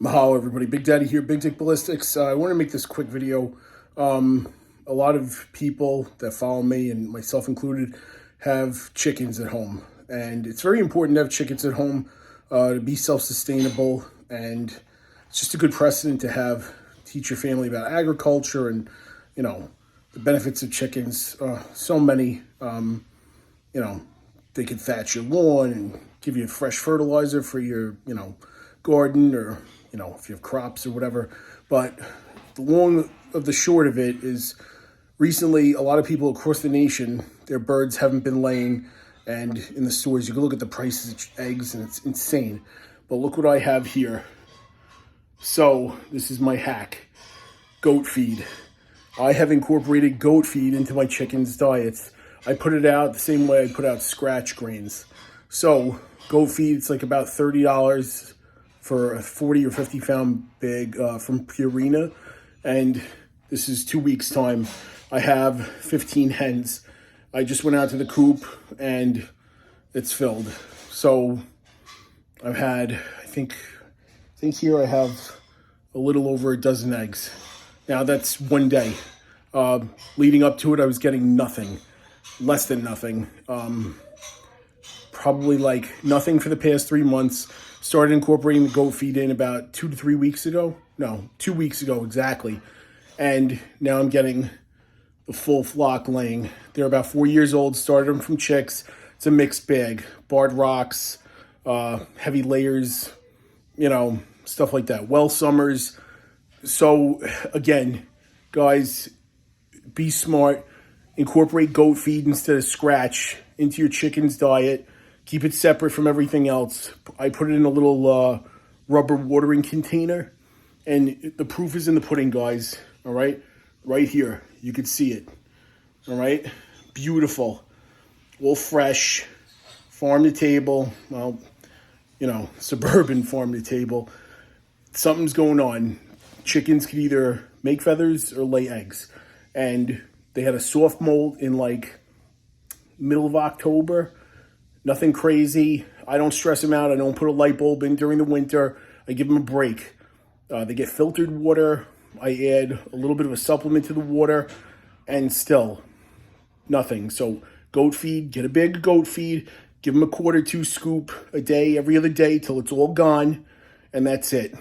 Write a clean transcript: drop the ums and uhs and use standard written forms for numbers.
Mahalo, everybody. Big Daddy here, Big Dick Ballistics. I want to make this quick video. A lot of people that follow me, and myself included, have chickens at home. And it's very important to have chickens at home to be self-sustainable. And it's just a good precedent to have, teach your family about agriculture and, the benefits of chickens. So many, they can thatch your lawn and give you fresh fertilizer for your, garden or, if you have crops or whatever. But the long of the short of it is recently a lot of people across the nation, their birds haven't been laying. And in the stores, you can look at the prices of eggs and it's insane. But look what I have here. So this is my hack, goat feed. I have incorporated goat feed into my chickens' diets. I put it out the same way I put out scratch grains. So goat feed, it's like about $30 for a 40 or 50 pound bag from Purina. And this is 2 weeks time. I have 15 hens. I just went out to the coop and it's filled. So I've had, I think here I have a little over a dozen eggs. Now that's one day. Leading up to it, I was getting nothing, less than nothing. Probably like nothing for the past 3 months. Started incorporating the goat feed in about 2 to 3 weeks ago. No, 2 weeks ago exactly. And now I'm getting the full flock laying. They're about 4 years old, started them from chicks. It's a mixed bag, barred rocks, heavy layers, stuff like that. Well summers. So again, guys, be smart. Incorporate goat feed instead of scratch into your chicken's diet. Keep it separate from everything else. I put it in a little rubber watering container. And the proof is in the pudding, guys. All right? Right here. You can see it. All right? Beautiful. All fresh. Farm to table. Well, suburban farm to table. Something's going on. Chickens can either make feathers or lay eggs. And they had a soft molt in like middle of October. Nothing crazy. I don't stress them out. I don't put a light bulb in during the winter. I give them a break. They get filtered water. I add a little bit of a supplement to the water and still nothing. So goat feed, get a bag of goat feed, give them a 1/4 scoop a day, every other day till it's all gone. And that's it.